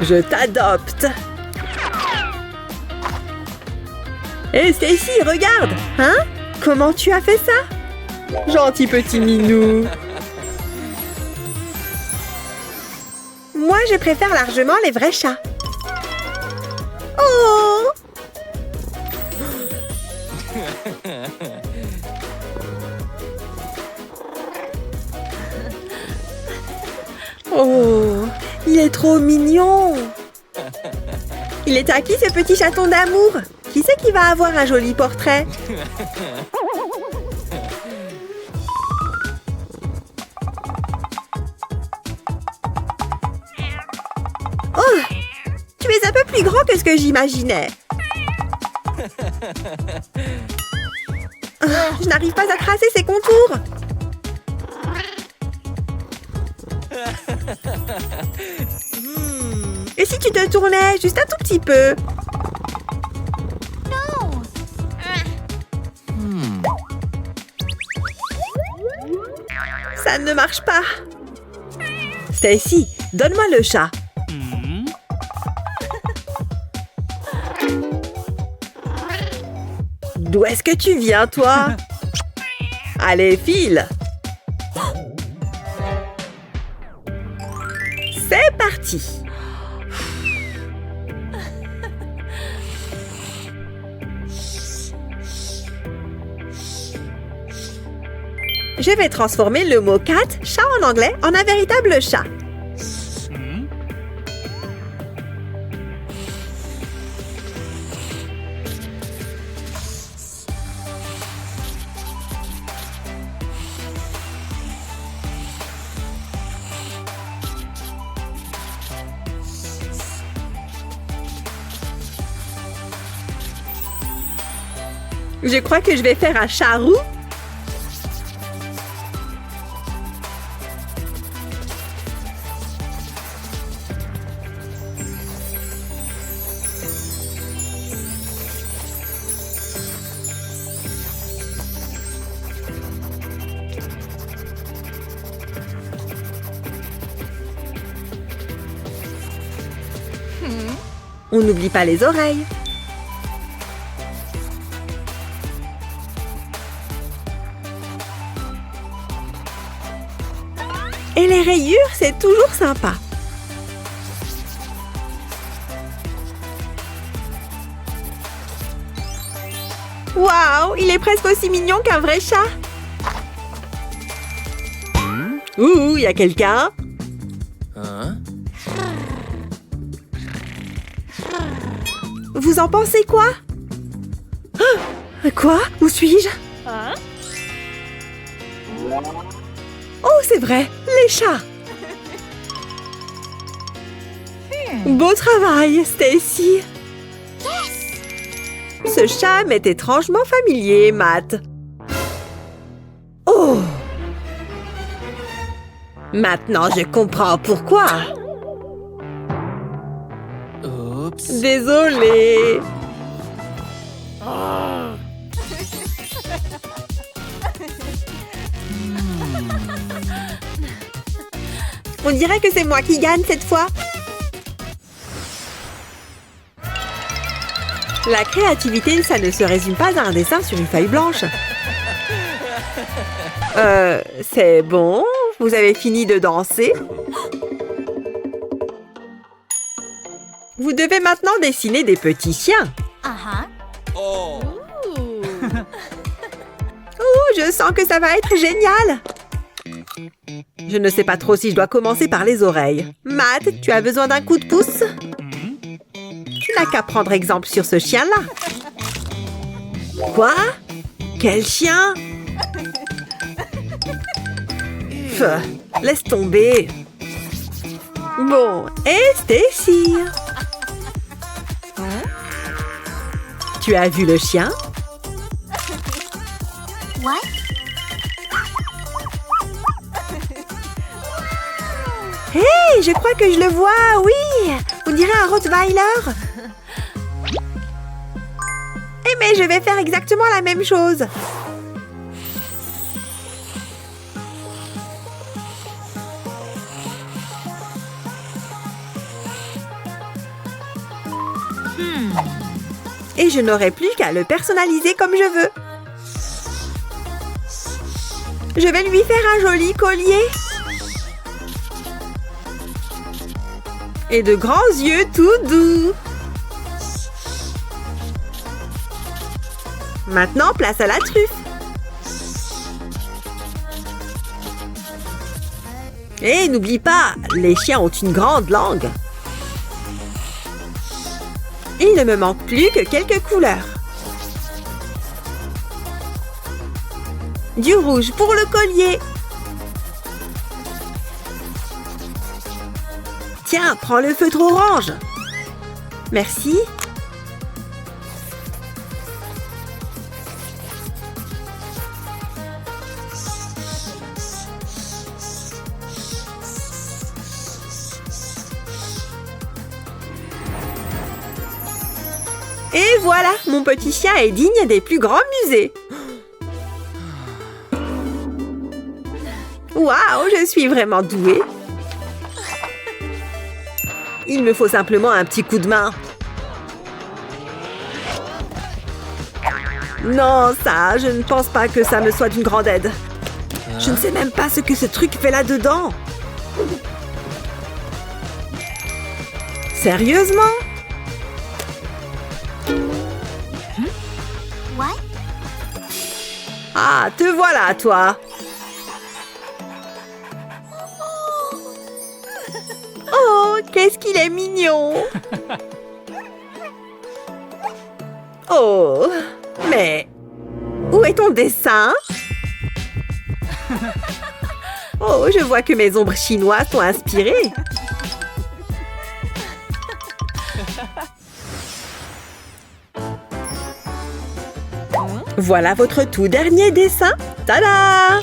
Je t'adopte. Hé, Stacy, regarde! Hein? Comment tu as fait ça? Gentil petit minou. Moi, je préfère largement les vrais chats. Oh! Oh, il est trop mignon. Il est à qui ce petit chaton d'amour? Qui c'est qui va avoir un joli portrait? que ce que j'imaginais. Je n'arrive pas à tracer ses contours. Et si tu te tournais juste un tout petit peu? Ça ne marche pas. Stacy, donne-moi le chat. D'où est-ce que tu viens, toi? Allez, file. C'est parti. Je vais transformer le mot cat, chat en anglais, en un véritable chat. Je crois que je vais faire un chat roux. On n'oublie pas les oreilles. Et les rayures, c'est toujours sympa. Waouh, il est presque aussi mignon qu'un vrai chat. Ouh, il y a quelqu'un? Vous en pensez quoi? Quoi? Où suis-je? Oh, c'est vrai, les chats. Beau travail, Stacy. Ce chat m'est étrangement familier, Matt. Oh! Maintenant, je comprends pourquoi. Oups. Désolée. On dirait que c'est moi qui gagne cette fois. La créativité, ça ne se résume pas à un dessin sur une feuille blanche. C'est bon? Vous avez fini de danser? Vous devez maintenant dessiner des petits chiens. Oh. Oh, je sens que ça va être génial! Je ne sais pas trop si je dois commencer par les oreilles. Matt, tu as besoin d'un coup de pouce? Tu n'as qu'à prendre exemple sur ce chien-là. Quoi? Quel chien? Laisse tomber. Bon, et Stacy? Tu as vu le chien? Hey, je crois que je le vois, oui! On dirait un Rottweiler. Eh mais je vais faire exactement la même chose. Et je n'aurai plus qu'à le personnaliser comme je veux. Je vais lui faire un joli collier. Et de grands yeux tout doux. Maintenant, place à la truffe. Et n'oublie pas, les chiens ont une grande langue. Il ne me manque plus que quelques couleurs. Du rouge pour le collier. Tiens, prends le feutre orange. Merci. Et voilà, mon petit chien est digne des plus grands musées. Waouh, je suis vraiment douée. Il me faut simplement un petit coup de main. Non, ça, je ne pense pas que ça me soit d'une grande aide. Je ne sais même pas ce que ce truc fait là-dedans. Sérieusement? Ah, te voilà, toi. Oh, qu'est-ce qu'il est mignon. Oh, mais où est ton dessin? Oh, je vois que mes ombres chinoises sont inspirées. Voilà votre tout dernier dessin. Tada!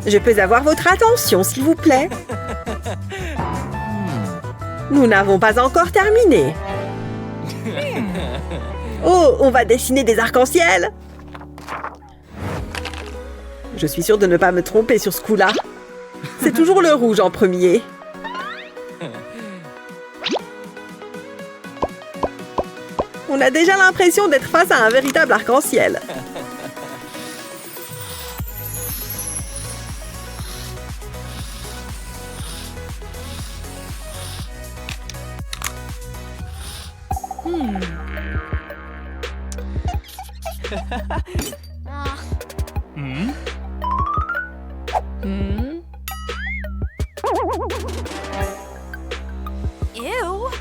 Je peux avoir votre attention, s'il vous plaît? Nous n'avons pas encore terminé. Oh, on va dessiner des arcs-en-ciel. Je suis sûre de ne pas me tromper sur ce coup-là. C'est toujours le rouge en premier. On a déjà l'impression d'être face à un véritable arc-en-ciel.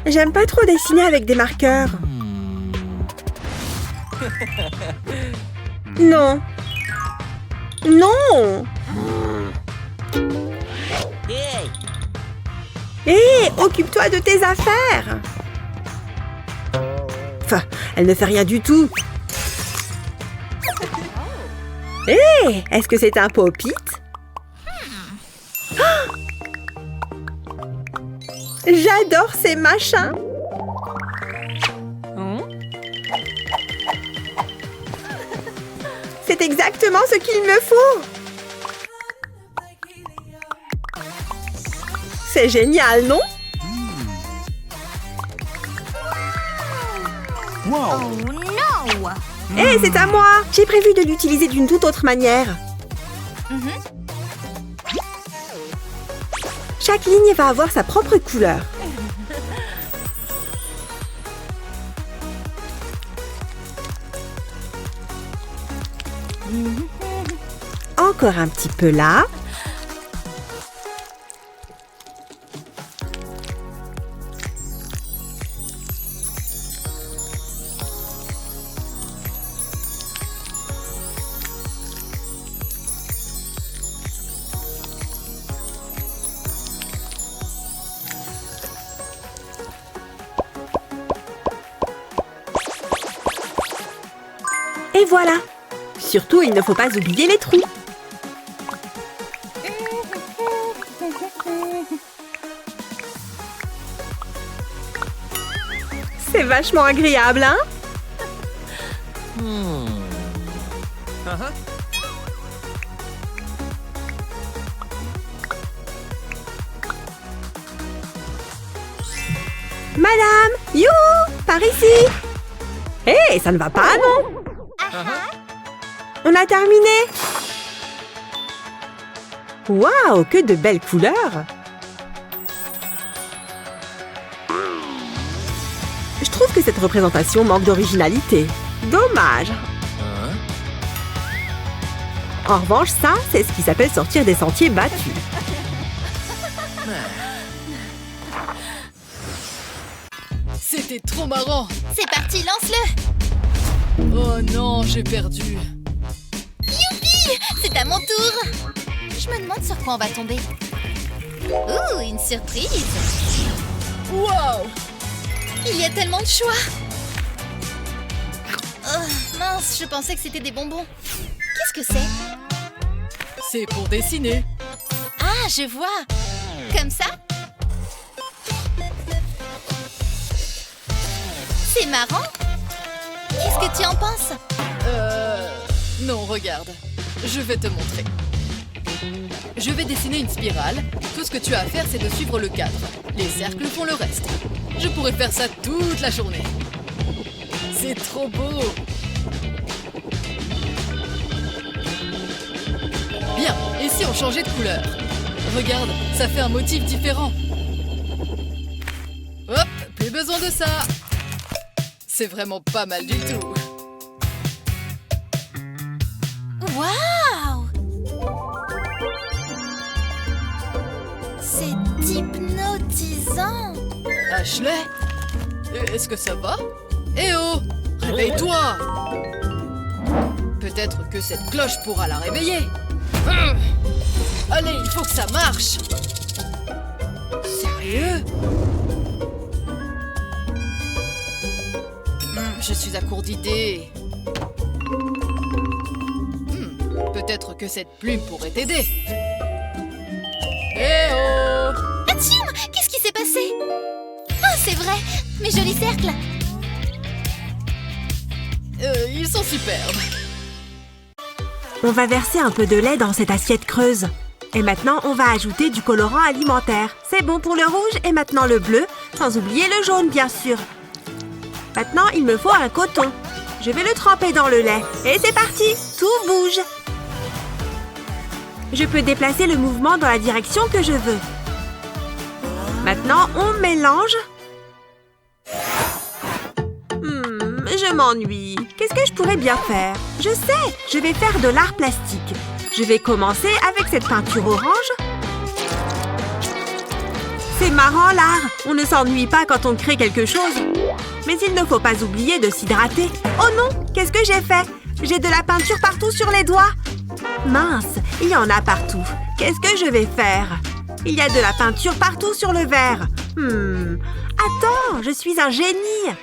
J'aime pas trop dessiner avec des marqueurs. Non. Non. Hé, occupe-toi de tes affaires. Enfin, elle ne fait rien du tout. Hé, est-ce que c'est un pop-it? J'adore ces machins. C'est exactement ce qu'il me faut. C'est génial, non? Wow. Oh non! Hé, c'est à moi. J'ai prévu de l'utiliser d'une toute autre manière. Chaque ligne va avoir sa propre couleur. Encore un petit peu là. Et voilà. Surtout, il ne faut pas oublier les trous. C'est vachement agréable, hein? Madame, youhou, par ici. Hé, ça ne va pas, non? On a terminé. Waouh, que de belles couleurs. Je trouve que cette représentation manque d'originalité. Dommage. En revanche, ça, c'est ce qui s'appelle sortir des sentiers battus. C'était trop marrant. C'est parti, lance-le! Oh non, j'ai perdu. Youpi! C'est à mon tour! Je me demande sur quoi on va tomber. Ouh, une surprise! Wow! Il y a tellement de choix! Oh, mince, je pensais que c'était des bonbons. Qu'est-ce que c'est? C'est pour dessiner. Ah, je vois! Comme ça? C'est marrant! Qu'est-ce que tu en penses? Non, regarde. Je vais te montrer. Je vais dessiner une spirale. Tout ce que tu as à faire, c'est de suivre le cadre. Les cercles font le reste. Je pourrais faire ça toute la journée. C'est trop beau! Bien, et si on changeait de couleur? Regarde, ça fait un motif différent. Hop, plus besoin de ça. C'est vraiment pas mal du tout. Waouh! C'est hypnotisant! Ashley? Est-ce que ça va? Eh oh! Réveille-toi! Peut-être que cette cloche pourra la réveiller. Allez, il faut que ça marche! Sérieux? Je suis à court d'idées. Peut-être que cette plume pourrait t'aider. Eh oh! Atchoum! Qu'est-ce qui s'est passé? Oh, c'est vrai! Mes jolis cercles! Ils sont superbes. On va verser un peu de lait dans cette assiette creuse. Et maintenant, on va ajouter du colorant alimentaire. C'est bon pour le rouge et maintenant le bleu, sans oublier le jaune, bien sûr. Maintenant, il me faut un coton. Je vais le tremper dans le lait. Et c'est parti! Tout bouge! Je peux déplacer le mouvement dans la direction que je veux. Maintenant, on mélange. Je m'ennuie. Qu'est-ce que je pourrais bien faire? Je sais, je vais faire de l'art plastique. Je vais commencer avec cette peinture orange. C'est marrant, l'art. On ne s'ennuie pas quand on crée quelque chose. Mais il ne faut pas oublier de s'hydrater. Oh non, qu'est-ce que j'ai fait? J'ai de la peinture partout sur les doigts. Mince, il y en a partout. Qu'est-ce que je vais faire? Il y a de la peinture partout sur le verre. Attends, je suis un génie.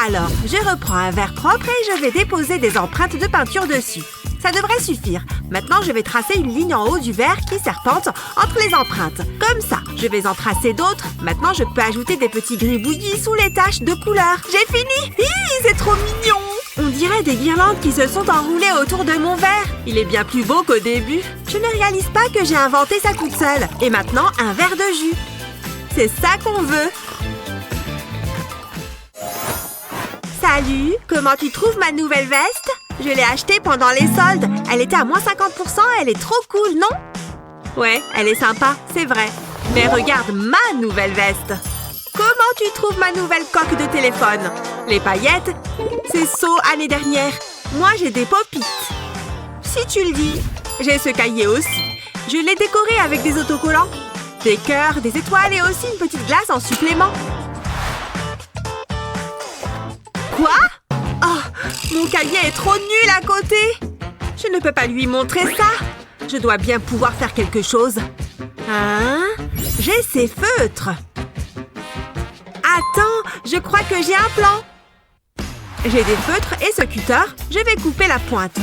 Alors, je reprends un verre propre et je vais déposer des empreintes de peinture dessus. Ça devrait suffire. Maintenant, je vais tracer une ligne en haut du verre qui serpente entre les empreintes. Comme ça, je vais en tracer d'autres. Maintenant, je peux ajouter des petits gribouillis sous les taches de couleur. J'ai fini! Hi, c'est trop mignon! On dirait des guirlandes qui se sont enroulées autour de mon verre. Il est bien plus beau qu'au début. Je ne réalise pas que j'ai inventé ça toute seule. Et maintenant, un verre de jus. C'est ça qu'on veut. Salut, comment tu trouves ma nouvelle veste? Je l'ai achetée pendant les soldes. Elle était à moins 50%, elle est trop cool, non? Ouais, elle est sympa, c'est vrai. Mais regarde ma nouvelle veste. Comment tu trouves ma nouvelle coque de téléphone? Les paillettes? C'est saut année dernière. Moi, j'ai des pop-it. Si tu le dis. J'ai ce cahier aussi. Je l'ai décoré avec des autocollants. Des cœurs, des étoiles et aussi une petite glace en supplément. Quoi? Oh, mon cahier est trop nul à côté. Je ne peux pas lui montrer ça. Je dois bien pouvoir faire quelque chose. Hein? J'ai ces feutres. Attends, je crois que j'ai un plan. J'ai des feutres et ce cutter, je vais couper la pointe.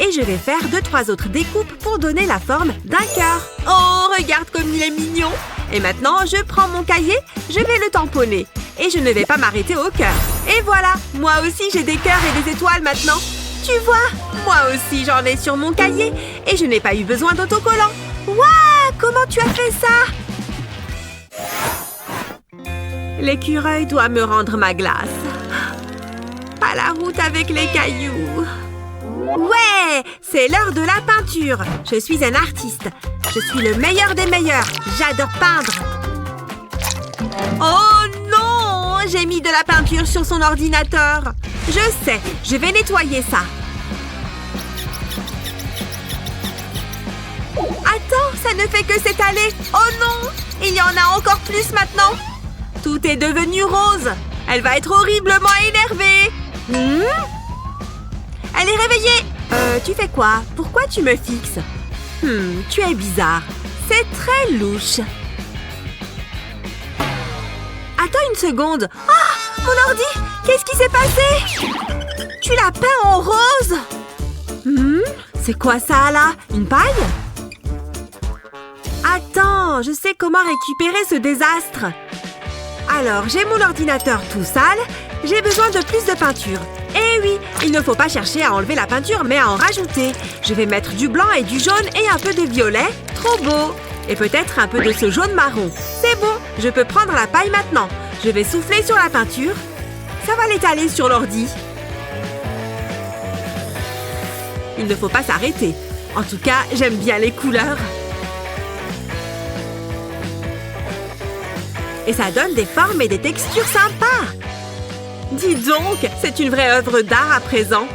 Et je vais faire 2-3 autres découpes pour donner la forme d'un cœur. Oh, regarde comme il est mignon. Et maintenant, je prends mon cahier, je vais le tamponner. Et je ne vais pas m'arrêter au cœur. Et voilà, moi aussi j'ai des cœurs et des étoiles maintenant. Tu vois, moi aussi j'en ai sur mon cahier. Et je n'ai pas eu besoin d'autocollant. Waouh, comment tu as fait ça? L'écureuil doit me rendre ma glace. Pas la route avec les cailloux. Ouais, c'est l'heure de la peinture. Je suis un artiste. Je suis le meilleur des meilleurs. J'adore peindre. Oh non, j'ai mis de la peinture sur son ordinateur. Je sais, je vais nettoyer ça. Attends, ça ne fait que s'étaler. Oh non, il y en a encore plus maintenant. Tout est devenu rose. Elle va être horriblement énervée. Elle est réveillée. Tu fais quoi? Pourquoi tu me fixes? Tu es bizarre. C'est très louche. Attends une seconde. Ah, mon ordi! Qu'est-ce qui s'est passé? Tu l'as peint en rose? C'est quoi ça, là? Une paille? Attends, je sais comment récupérer ce désastre. Alors, j'ai mon ordinateur tout sale. J'ai besoin de plus de peinture. Eh oui, il ne faut pas chercher à enlever la peinture, mais à en rajouter. Je vais mettre du blanc et du jaune et un peu de violet. Trop beau! Et peut-être un peu de ce jaune marron. C'est bon, je peux prendre la paille maintenant. Je vais souffler sur la peinture. Ça va l'étaler sur l'ordi. Il ne faut pas s'arrêter. En tout cas, j'aime bien les couleurs. Et ça donne des formes et des textures sympas. Dis donc, c'est une vraie œuvre d'art à présent.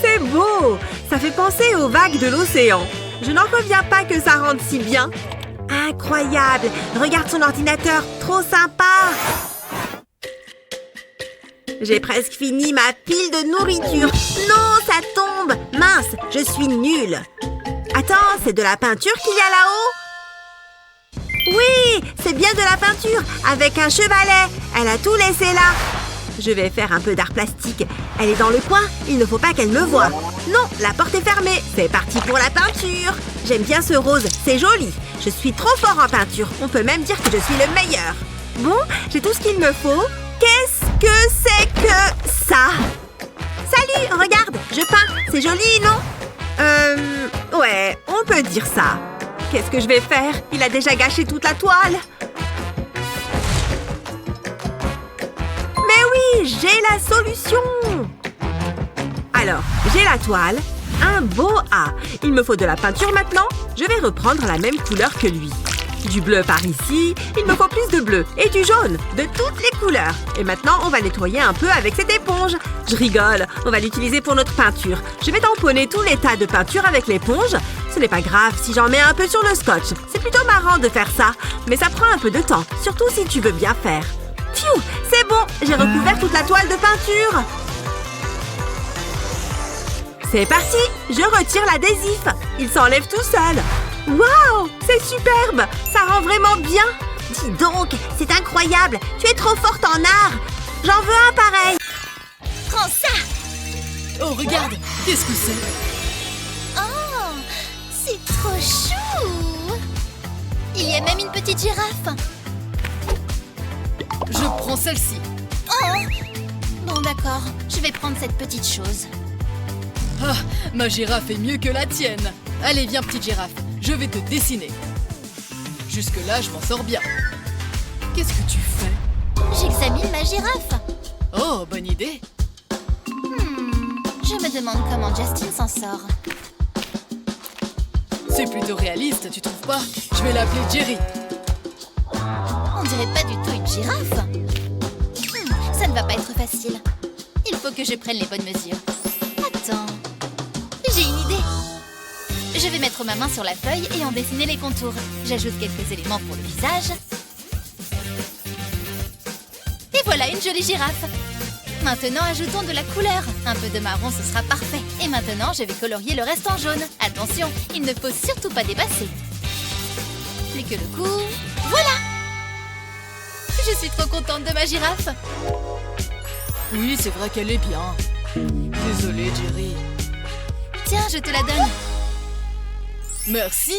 C'est beau! Ça fait penser aux vagues de l'océan. Je n'en reviens pas que ça rende si bien. Incroyable! Regarde son ordinateur, trop sympa! J'ai presque fini ma pile de nourriture. Non, ça tombe! Mince, je suis nulle. Attends, c'est de la peinture qu'il y a là-haut? Oui, c'est bien de la peinture, avec un chevalet. Elle a tout laissé là. Je vais faire un peu d'art plastique. Elle est dans le coin, il ne faut pas qu'elle me voie. Non, la porte est fermée. C'est parti pour la peinture. J'aime bien ce rose, c'est joli. Je suis trop fort en peinture. On peut même dire que je suis le meilleur. Bon, j'ai tout ce qu'il me faut. Qu'est-ce que c'est que ça? Salut, regarde, je peins. C'est joli, non? Ouais, on peut dire ça. Qu'est-ce que je vais faire? Il a déjà gâché toute la toile. Mais oui, j'ai la solution. Alors, j'ai la toile, un beau A. Il me faut de la peinture maintenant. Je vais reprendre la même couleur que lui. Du bleu par ici, il me faut plus de bleu. Et du jaune, de toutes les couleurs. Et maintenant, on va nettoyer un peu avec cette éponge. Je rigole, on va l'utiliser pour notre peinture. Je vais tamponner tous les tas de peinture avec l'éponge. Ce n'est pas grave si j'en mets un peu sur le scotch. C'est plutôt marrant de faire ça. Mais ça prend un peu de temps, surtout si tu veux bien faire. Pfiou, c'est bon, j'ai recouvert toute la toile de peinture. C'est parti, je retire l'adhésif. Il s'enlève tout seul. Waouh, c'est superbe, ça rend vraiment bien. Dis donc, c'est incroyable, tu es trop forte en art. J'en veux un pareil. Prends ça! Oh, regarde, qu'est-ce que c'est? Oh, c'est trop chou! Il y a même une petite girafe. Je prends celle-ci. Oh! Bon, d'accord, je vais prendre cette petite chose. Ah, ma girafe est mieux que la tienne. Allez, viens, petite girafe, je vais te dessiner. Jusque-là, je m'en sors bien. Qu'est-ce que tu fais? J'examine ma girafe. Oh, bonne idée. Je me demande comment Justin s'en sort. C'est plutôt réaliste, tu trouves pas? Je vais l'appeler Jerry. On dirait pas du tout une girafe. Ça ne va pas être facile. Il faut que je prenne les bonnes mesures. Attends. J'ai une idée. Je vais mettre ma main sur la feuille et en dessiner les contours. J'ajoute quelques éléments pour le visage. Et voilà une jolie girafe. Maintenant, ajoutons de la couleur. Un peu de marron, ce sera parfait. Et maintenant, je vais colorier le reste en jaune. Attention, il ne faut surtout pas dépasser. Plus que le cou. Voilà! Je suis trop contente de ma girafe. Oui, c'est vrai qu'elle est bien. Désolée, Jerry. Tiens, je te la donne. Merci.